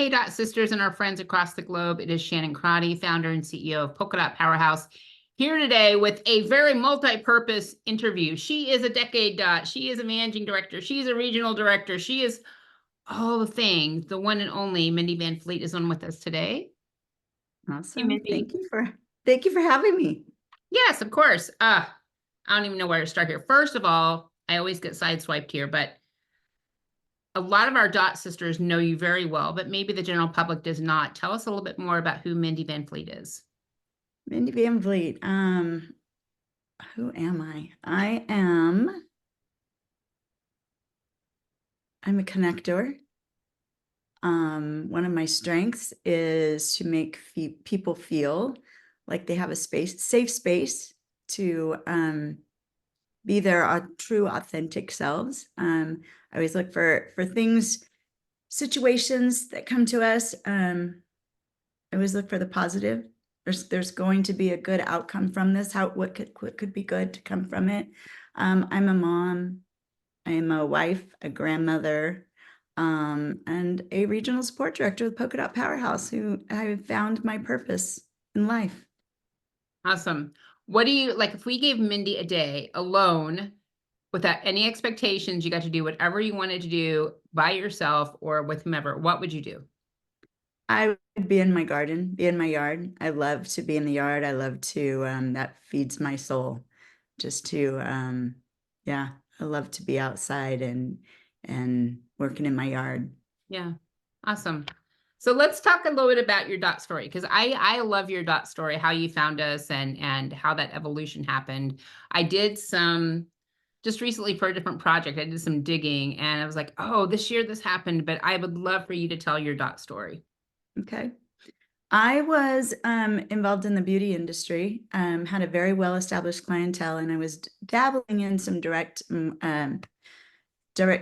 Hey, Dot Sisters and our friends across the globe. It is Shannon Crotty, founder and CEO of Polka Dot Powerhouse, here today with a very multi-purpose interview. She is a decade dot. She is a managing director. She is a regional director. She is all the things. The one and only Mindy Van Vleet is on with us today. Awesome. Hey, Mindy. Thank you for having me. Yes, of course. I don't even know where to start here. First of all, I always get sideswiped here, but a lot of our Dot sisters know you very well, but maybe the general public does not. Tell us a little bit more about who Mindy Van Vleet is. Mindy Van Vleet. Who am I? I'm a connector. One of my strengths is to make people feel like they have a safe space to be their true, authentic selves. I always look for things, situations that come to us. I always look for the positive. There's going to be a good outcome from this. What could be good to come from it? I'm a mom. I'm a wife, a grandmother, and a regional support director of Polka Dot Powerhouse, who I found my purpose in life. Awesome. What do you like if we gave Mindy a day alone without any expectations, you got to do whatever you wanted to do by yourself or with whomever, what would you do? I would be in my garden, be in my yard. I love to be in the yard. I love to, that feeds my soul. Just to, yeah, I love to be outside and working in my yard. Yeah. Awesome. So let's talk a little bit about your Dot story, because I love your Dot story, how you found us and how that evolution happened. I did some just recently for a different project. I did some digging and I was like, oh, this year this happened, but I would love for you to tell your Dot story. Okay. I was involved in the beauty industry, had a very well-established clientele, and I was dabbling in some direct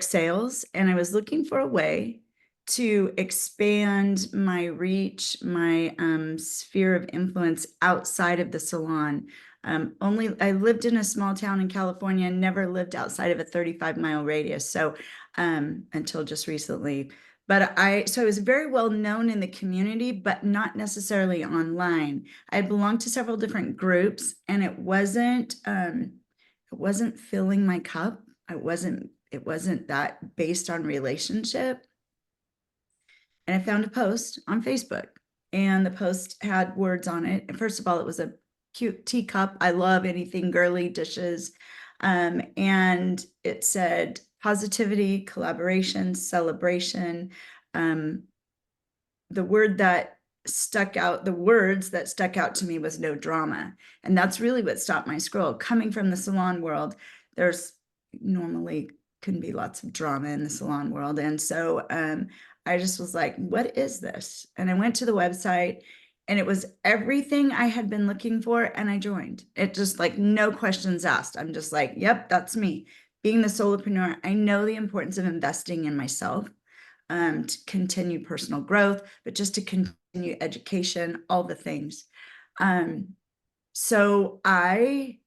sales, and I was looking for a way to expand my reach, my sphere of influence outside of the salon. I lived in a small town in California and never lived outside of a 35-mile radius. So until just recently. So I was very well known in the community, but not necessarily online. I belonged to several different groups, and it wasn't filling my cup. It wasn't that based on relationship. And I found a post on Facebook, and the post had words on it. And first of all, it was a cute teacup. I love anything girly dishes. And it said positivity, collaboration, celebration. The words that stuck out to me was no drama. And that's really what stopped my scroll. Coming from the salon world, there's normally can be lots of drama in the salon world. And so I just was like, what is this? And I went to the website, and it was everything I had been looking for, and I joined. It just like no questions asked. I'm just like, yep, that's me. Being the solopreneur, I know the importance of investing in myself to continue personal growth, but just to continue education, all the things. So I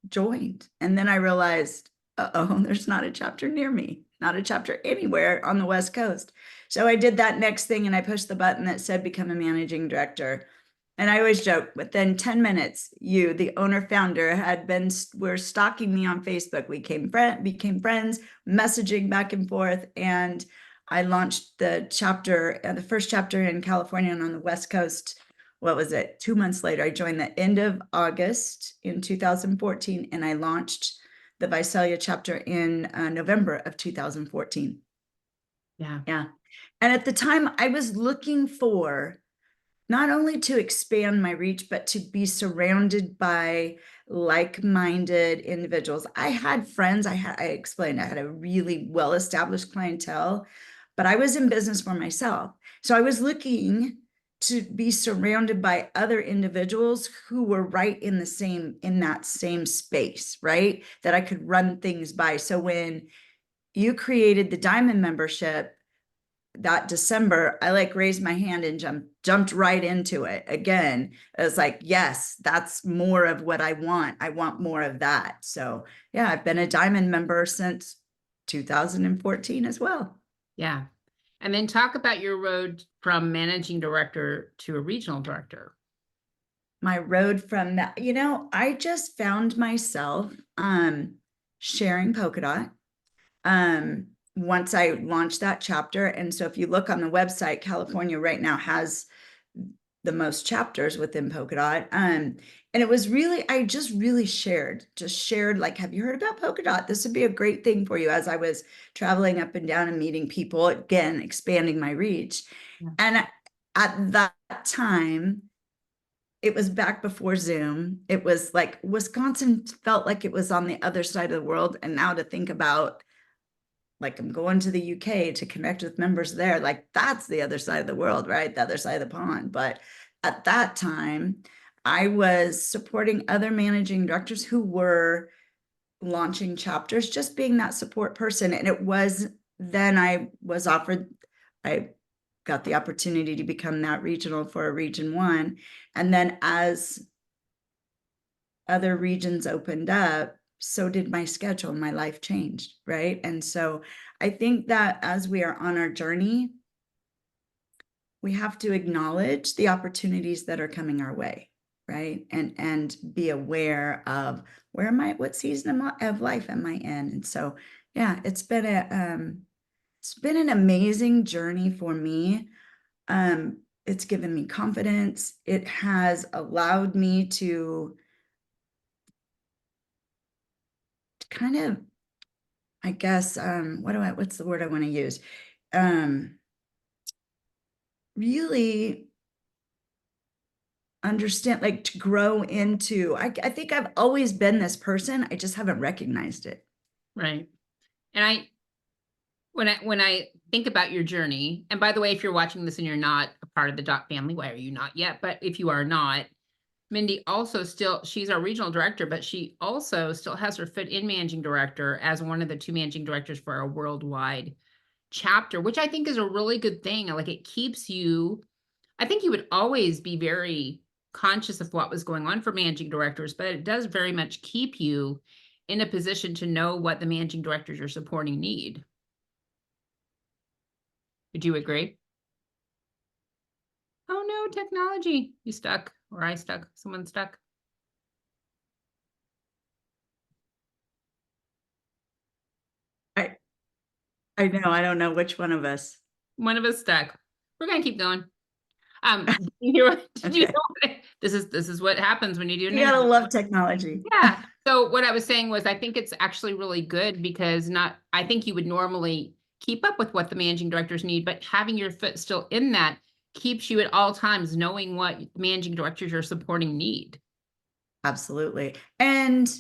joined, and then I realized, there's not a chapter near me, not a chapter anywhere on the West Coast. So I did that next thing, and I pushed the button that said become a managing director. And I always joke, within 10 minutes, you, the owner founder, were stalking me on Facebook. We became friends, messaging back and forth. And I launched the first chapter in California and on the West Coast. What was it? 2 months later, I joined the end of August in 2014, and I launched the Visalia chapter in November of 2014. Yeah. Yeah. And at the time, I was looking for not only to expand my reach, but to be surrounded by like-minded individuals. I had friends, I explained, I had a really well-established clientele, but I was in business for myself. So I was looking to be surrounded by other individuals who were right in that same space, right? That I could run things by. So when you created the Diamond membership that December, I like raised my hand and jumped right into it again. It was like, yes, that's more of what I want. I want more of that. So yeah, I've been a Diamond member since 2014 as well. Yeah. And then talk about your road from managing director to a regional director. My road from that, I just found myself sharing Polka Dot once I launched that chapter. And so if you look on the website, California right now has the most chapters within Polka Dot. And it was really, I just really shared like, have you heard about Polka Dot? This would be a great thing for you, as I was traveling up and down and meeting people, again, expanding my reach. Yeah. And at that time, it was back before Zoom. It was like Wisconsin felt like it was on the other side of the world. And now to think about, like, I'm going to the UK to connect with members there, like that's the other side of the world, right? The other side of the pond. But at that time, I was supporting other managing directors who were launching chapters, just being that support person. And it was then I got the opportunity to become that regional for a region 1. And then as other regions opened up, so did my schedule. My life changed, right? And so I think that as we are on our journey, we have to acknowledge the opportunities that are coming our way, right? And be aware of what season of life am I in? And so, yeah, it's been an amazing journey for me. It's given me confidence. It has allowed me to kind of, I guess, what's the word I want to use? Really understand, like, to grow into, I think I've always been this person. I just haven't recognized it. Right. And when I think about your journey, and by the way, if you're watching this and you're not a part of the Dot family, why are you not yet? But if you are not, Mindy also she's our regional director, but she also still has her foot in managing director as one of the 2 managing directors for our worldwide chapter, which I think is a really good thing. Like, it keeps you, I think you would always be very conscious of what was going on for managing directors, but it does very much keep you in a position to know what the managing directors you're supporting need. Would you agree? Oh no, technology. You stuck, or I stuck, someone stuck. I I know, I don't know which one of us. One of us stuck. We're gonna keep going. Did you hear did you Okay. know this is what happens when you do an You gotta interview. love technology. Yeah. So what I was saying was, I think it's actually really good because I think you would normally keep up with what the managing directors need, but having your foot still in that keeps you at all times knowing what managing directors you're supporting need. Absolutely. And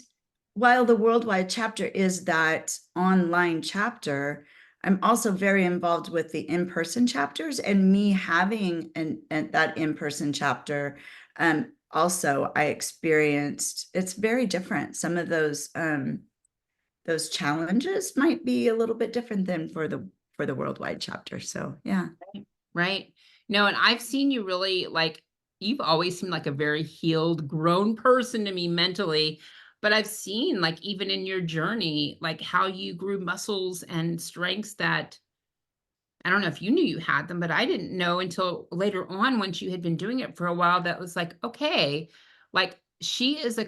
while the worldwide chapter is that online chapter, I'm also very involved with the in-person chapters, and me having that in-person chapter. Also, I experienced, it's very different. Some of those challenges might be a little bit different than for the worldwide chapter. So yeah. Right. No, and I've seen you really, like, you've always seemed like a very healed, grown person to me mentally. But I've seen, like, even in your journey, like how you grew muscles and strengths that I don't know if you knew you had them, but I didn't know until later on, once you had been doing it for a while, that was like, okay, like, she didn't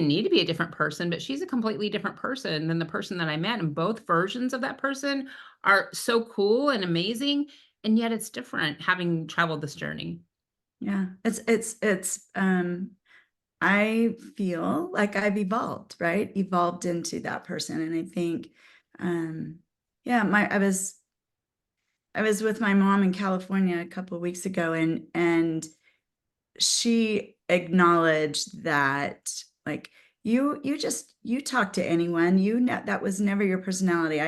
need to be a different person, but she's a completely different person than the person that I met. And both versions of that person are so cool and amazing. And yet it's different having traveled this journey. Yeah. I feel like I've evolved, right? Evolved into that person. And I think, yeah, I was with my mom in California a couple of weeks ago, and she acknowledged that, like, you talk to anyone, that was never your personality.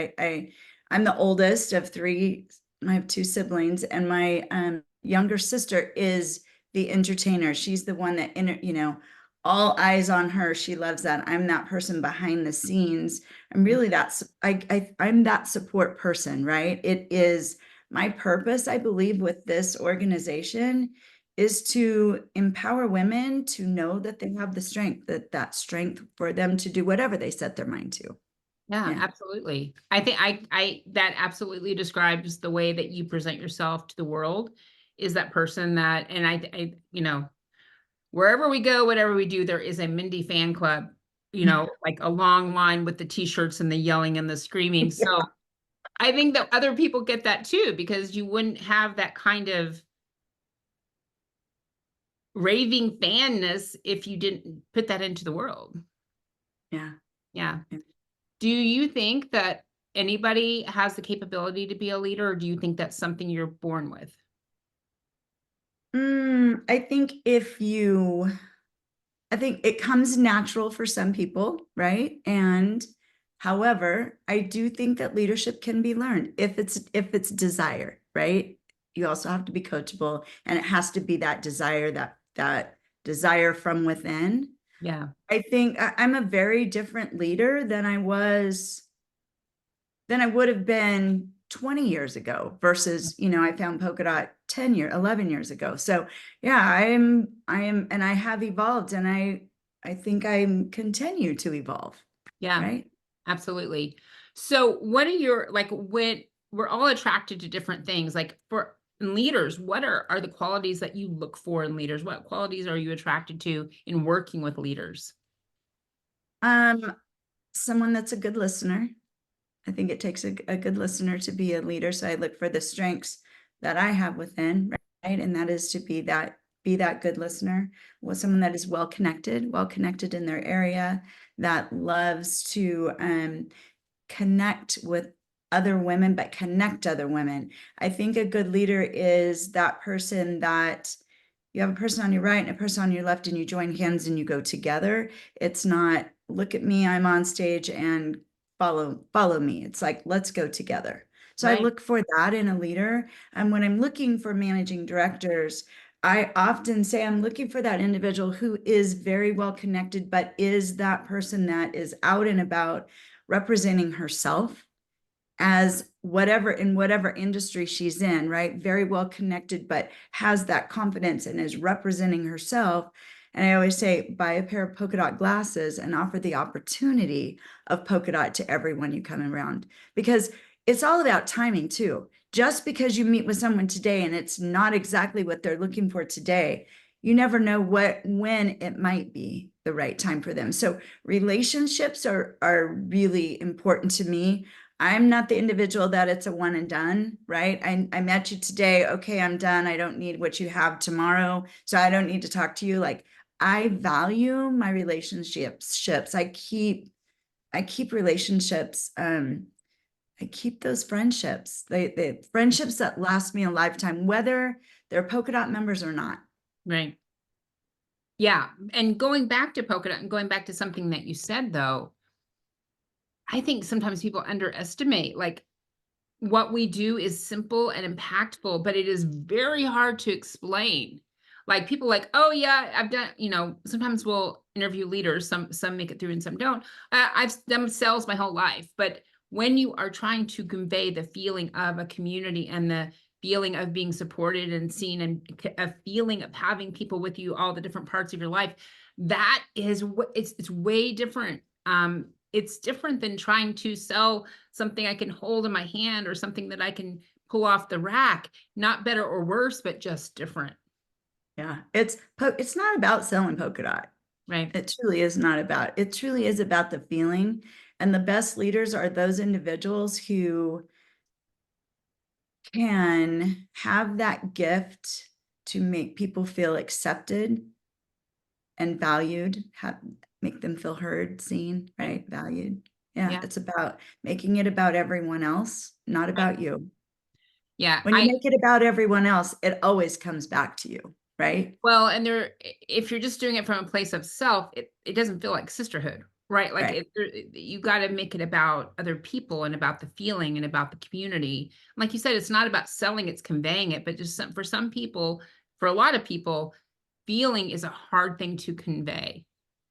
I'm the oldest of 3. I have 2 siblings, and my younger sister is the entertainer. She's the one that all eyes on her. She loves that. I'm that person behind the scenes. I'm really I'm that support person, right? It is my purpose, I believe, with this organization is to empower women to know that they have the strength, that strength for them to do whatever they set their mind to. Yeah, Yeah. absolutely. I think that absolutely describes the way that you present yourself to the world, is that person that, and wherever we go, whatever we do, there is a Mindy fan club, like a long line with the t-shirts and the yelling and the screaming. So I think that other people get that too, because you wouldn't have that kind of raving fanness if you didn't put that into the world. Yeah. Yeah. Yeah. Do you think that anybody has the capability to be a leader, or do you think that's something you're born with? I think I think it comes natural for some people, right? And however, I do think that leadership can be learned if it's desire, right? You also have to be coachable, and it has to be that desire, that desire from within. Yeah. I think I'm a very different leader than I would have been 20 years ago versus, I found polka dot 11 years ago. So yeah, and I have evolved, and I think I continue to evolve, Yeah, right? absolutely. So what are your, like, when we're all attracted to different things, like for leaders, what are the qualities that you look for in leaders? What qualities are you attracted to in working with leaders? Um, Someone that's a good listener. I think it takes a good listener to be a leader. So I look for the strengths that I have within, right? And that is to be that good listener, with someone that is well connected in their area, that loves to connect with other women, but connect other women. I think a good leader is that person that you have a person on your right and a person on your left, and you join hands and you go together. It's not, look at me, I'm on stage, and follow me. It's like, let's go together. So I Right. look for that in a leader. And when I'm looking for managing directors, I often say I'm looking for that individual who is very well connected, but is that person that is out and about representing herself as whatever industry she's in, right? Very well connected, but has that confidence and is representing herself. And I always say, buy a pair of polka dot glasses and offer the opportunity of polka dot to everyone you come around, because it's all about timing too. Just because you meet with someone today and it's not exactly what they're looking for today, you never know when it might be the right time for them. So relationships are really important to me. I'm not the individual that it's a one and done, right? I met you today. Okay, I'm done. I don't need what you have tomorrow. So I don't need to talk to you. Like, I value my relationships. I keep relationships. I keep those friendships. They friendships that last me a lifetime, whether they're polka dot members or not. Right. Yeah. And going back to polka dot and going back to something that you said though, I think sometimes people underestimate, like, what we do is simple and impactful, but it is very hard to explain. Like, people like, "Oh yeah, I've done," sometimes we'll interview leaders, some make it through and some don't. I've done sales my whole life, but when you are trying to convey the feeling of a community and the feeling of being supported and seen, and a feeling of having people with you all the different parts of your life, that is what it's way different. It's different than trying to sell something I can hold in my hand or something that I can pull off the rack. Not better or worse, but just different. Yeah, it's not about selling polka dot. Right. It truly is not about. It truly is about the feeling. And the best leaders are those individuals who can have that gift to make people feel accepted and valued, make them feel heard, seen, Right. right? Valued. Yeah, Yeah. it's about making it about everyone else, not Right. about you. Yeah. When you make it about everyone else, it always comes back to you, right? Well, and if you're just doing it from a place of self, it doesn't feel like sisterhood, right? Like, Right. you got to make it about other people and about the feeling and about the community. Like you said, it's not about selling, it's conveying it, but just for some people, for a lot of people, feeling is a hard thing to convey.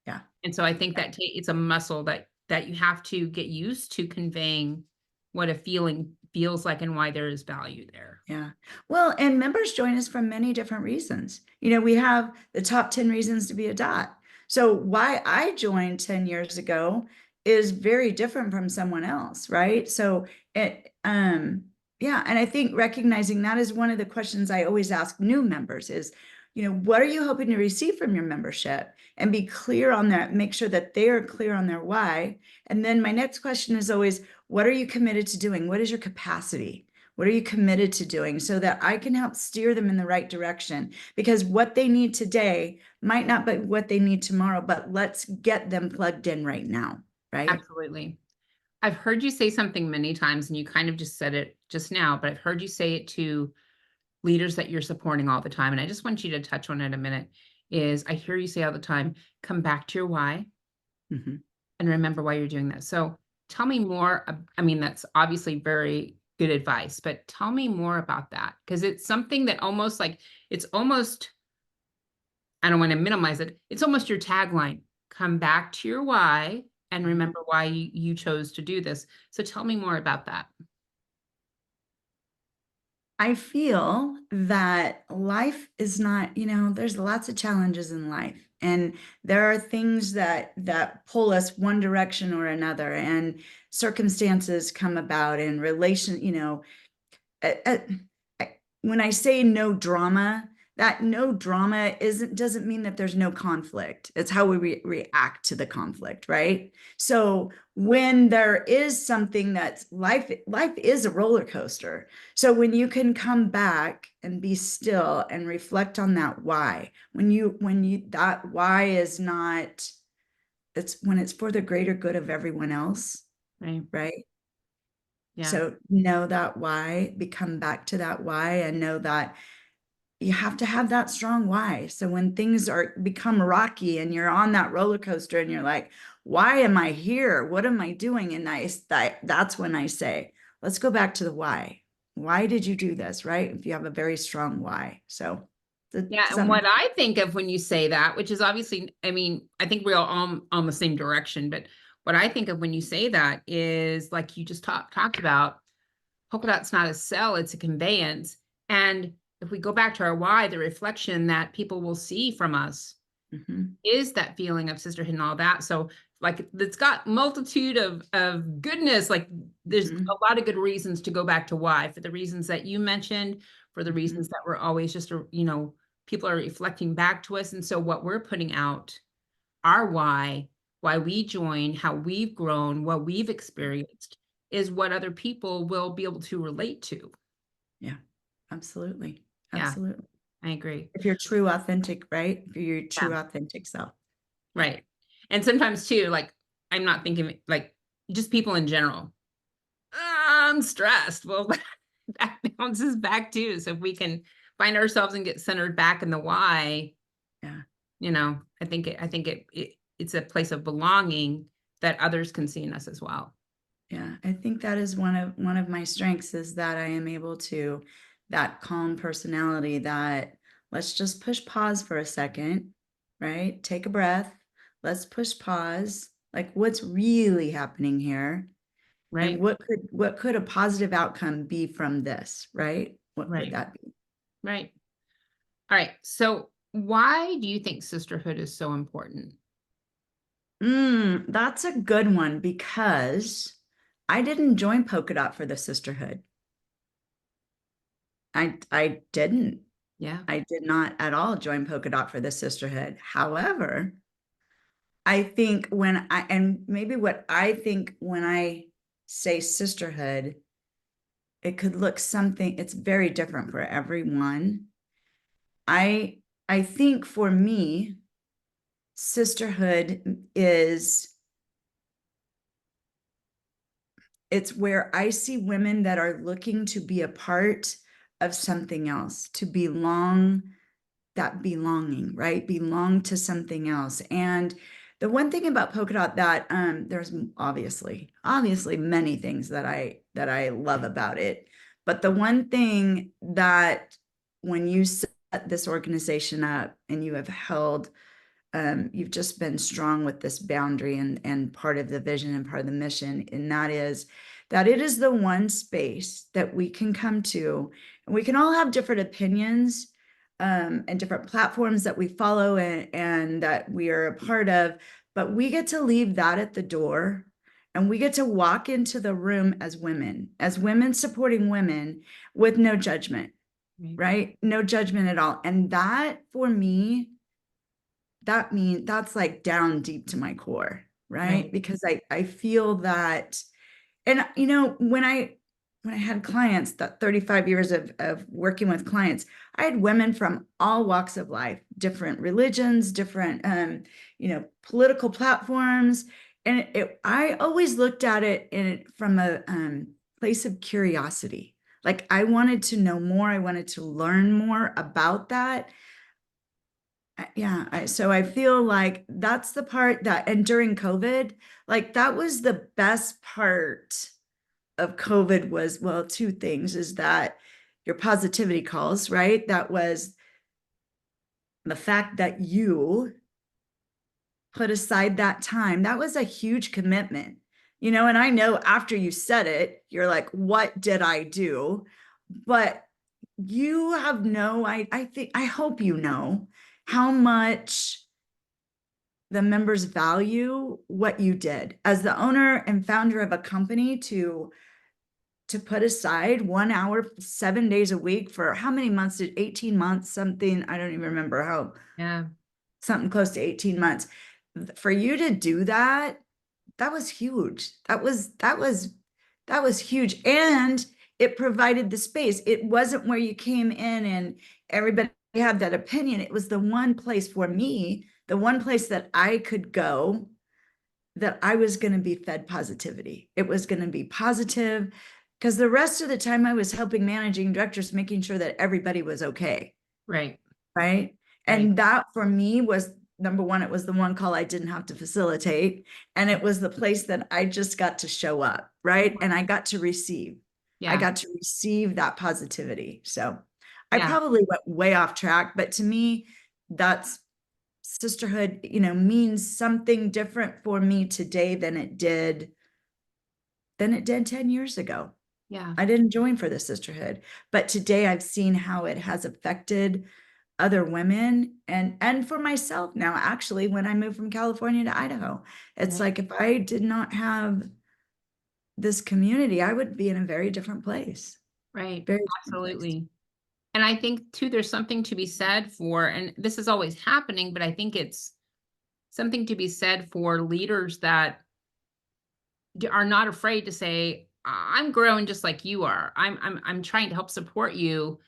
Yeah. And so I think that it's a muscle that you have to get used to conveying what a feeling feels like and why there is value there. Yeah. Well, and members join us for many different reasons. We have the top 10 reasons to be a dot. So why I joined 10 years ago is very different from someone else, right? So yeah, and I think recognizing that is one of the questions I always ask new members is, what are you hoping to receive from your membership? And be clear on that, make sure that they are clear on their why. And then my next question is always, what are you committed to doing? What is your capacity? What are you committed to doing so that I can help steer them in the right direction? Because what they need today might not be what they need tomorrow, but let's get them plugged in right now, right? Absolutely. I've heard you say something many times, and you kind of just said it just now, but I've heard you say it to leaders that you're supporting all the time. And I just want you to touch on it a minute. Is I hear you say all the time, come back to your why Mm-hmm. and remember why you're doing this. So tell me more. I mean, that's obviously very good advice, but tell me more about that. Because it's something that almost like it's almost, I don't want to minimize it. It's almost your tagline. Come back to your why and remember why you chose to do this. So tell me more about that. I feel that life is not, there's lots of challenges in life, and there are things that pull us one direction or another, and circumstances come about, and uh, uh, when I say no drama, that no drama doesn't mean that there's no conflict. It's how we react to the conflict, right? So when there is something that's life is a roller coaster. So when you can come back and be still and reflect on that why, when you that why is not, it's when it's for the greater good of everyone else, Right. right? Yeah. So know that why, become back to that why, and know that you have to have that strong why. So when things become rocky and you're on that roller coaster and you're like, why am I here? What am I doing? And that's when I say, let's go back to the why. Why did you do this? Right? If you have a very strong why. So Yeah, does and that make what I think of when you say that, which is obviously, I mean, I think we're all on the same direction, but what I think of when you say that is like you just talked about, polka dot's not a sell, it's a conveyance. And if we go back to our why, the reflection that people will see from us Mhm, is that feeling of sisterhood and all that. So like it's got multitude of goodness. Like there's mhm, a lot of good reasons to go back to why, for the reasons that you mentioned, for the mhm. reasons that we're always just, people are reflecting back to us. And so what we're putting out, our why we join, how we've grown, what we've experienced is what other people will be able to relate to. Yeah, absolutely. Yeah, Absolutely. I agree. If you're true, authentic, right? If you're your Yeah. true, authentic self. Yeah. Right. And sometimes too, like I'm not thinking like just people in general. I'm stressed. Well, that bounces back too. So if we can find ourselves and get centered back in the why, Yeah. it's a place of belonging that others can see in us as well. Yeah, I think that is one of my strengths, is that I am able to, that calm personality, that let's just push pause for a second, right? Take a breath. Let's push pause. Like, what's really happening here? And Right. what could a positive outcome be from this, right? What would Right. that be? Right. All right. So why do you think sisterhood is so important? That's a good one, because I didn't join Polka Dot for the sisterhood. I didn't. Yeah. I did not at all join Polka Dot for the sisterhood. However, I think and maybe what I think when I say sisterhood, it could look something, it's very different for everyone. I I think for me, sisterhood it's where I see women that are looking to be a part of something else, to belong, that belonging, right? Belong to something else. And the one thing about polka dot that there's obviously many things that I love about it. But the one thing that, when you set this organization up and you have held, you've just been strong with this boundary and part of the vision and part of the mission, and that is that it is the one space that we can come to, and we can all have different opinions, and different platforms that we follow and that we are a part of, but we get to leave that at the door, and we get to walk into the room as women supporting women with no judgment, right? No judgment at all. And that for me, that's like down deep to my core, right? Because I feel that, and when I had clients, that 35 years of working with clients, I had women from all walks of life, different religions, different political platforms. And I always looked at it from a place of curiosity. Like I wanted to know more. I wanted to learn more about that. Yeah. So I feel like that's the part that, and during COVID, like that was the best part of COVID was, well, two things is that your positivity calls, right? That was the fact that you put aside that time. That was a huge commitment, and I know after you said it, you're like, what did I do? But you have I hope you know how much the members value what you did as the owner and founder of a company to put aside 1 hour, 7 days a week for how many months 18 months, something, I don't even remember how, Yeah. something close to 18 months. For you to do that, that was huge. That was huge. And it provided the space. It wasn't where you came in and everybody had that opinion. It was the one place for me, the one place that I could go that I was going to be fed positivity. It was going to be positive because the rest of the time I was helping managing directors, making sure that everybody was okay. Right. Right. And that for me was number one, it was the one call I didn't have to facilitate. And it was the place that I just got to show up. Right. And I got to receive. I got to receive that positivity. So I probably went way off track, but to me, that's sisterhood, means something different for me today than it did 10 years ago. Yeah. I didn't join for the sisterhood, but today I've seen how it has affected other women and for myself now, actually, when I moved from California to Idaho, it's like, if I did not have this community, I would be in a very different place. Right. Very different place. Absolutely. And I think too, there's something to be said for, and this is always happening, but I think it's something to be said for leaders that are not afraid to say, I'm growing just like you are. I'm trying to help support you,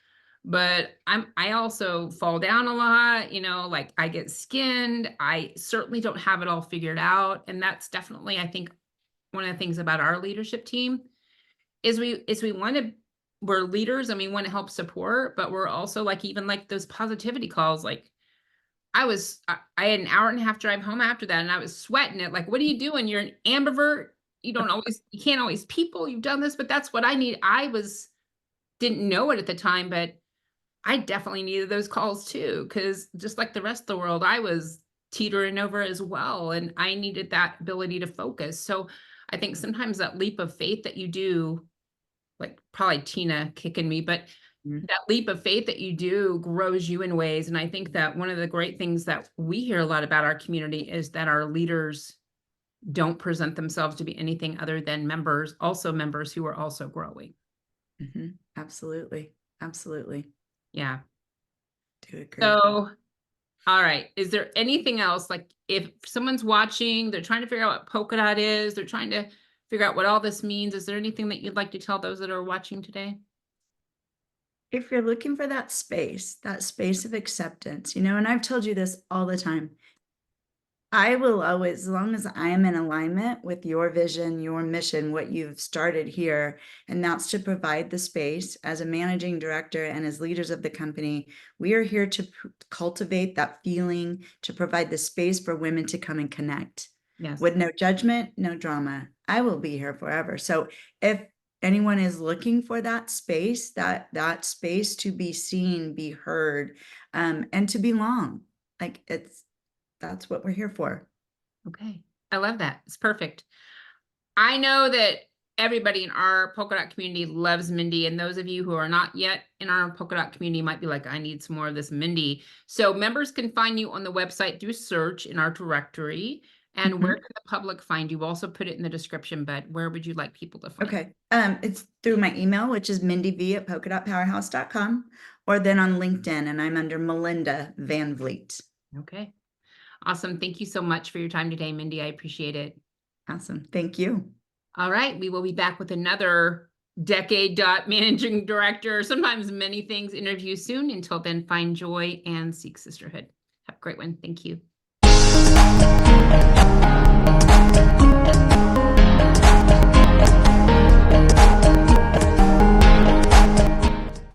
but I also fall down a lot, like I get skinned. I certainly don't have it all figured out. And that's definitely, I think, one of the things about our leadership team is we want to, we're leaders and we want to help support, but we're also like, even like those positivity calls, like I had an hour and a half drive home after that and I was sweating it. Like, what are you doing? You're an ambivert. You can't always people, you've done this, but that's what I need. Didn't know it at the time, but I definitely needed those calls too. Cause just like the rest of the world, I was teetering over as well. And I needed that ability to focus. So I think sometimes that leap of faith that you do, like probably Tina kicking me, but that leap of faith that you do grows you in ways. And I think that one of the great things that we hear a lot about our community is that our leaders don't present themselves to be anything other than members who are also growing. Absolutely. Absolutely. Yeah. Do agree. So, all right. Is there anything else? Like if someone's watching, they're trying to figure out what polka dot is, they're trying to figure out what all this means. Is there anything that you'd like to tell those that are watching today? If you're looking for that space of acceptance, and I've told you this all the time, I will always, as long as I am in alignment with your vision, your mission, what you've started here, and that's to provide the space as a managing director and as leaders of the company, we are here to cultivate that feeling, to provide the space for women to come and connect. Yes. With no judgment, no drama. I will be here forever. So if anyone is looking for that space, that space to be seen, be heard, and to belong, like that's what we're here for. Okay. I love that. It's perfect. I know that everybody in our polka dot community loves Mindy, and those of you who are not yet in our polka dot community might be like, I need some more of this Mindy. So members can find you on the website through search in our directory. And where can the public find you? We'll also put it in the description, but where would you like people to find you? Okay. It's through my email, which is mindyv@polkadotpowerhouse.com, or then on LinkedIn, and I'm under Melinda Van Vleet. Okay. Awesome. Thank you so much for your time today, Mindy. I appreciate it. Awesome. Thank you. All right. We will be back with another decade managing director, sometimes many things interview soon. Until then, find joy and seek sisterhood. Have a great one. Thank you.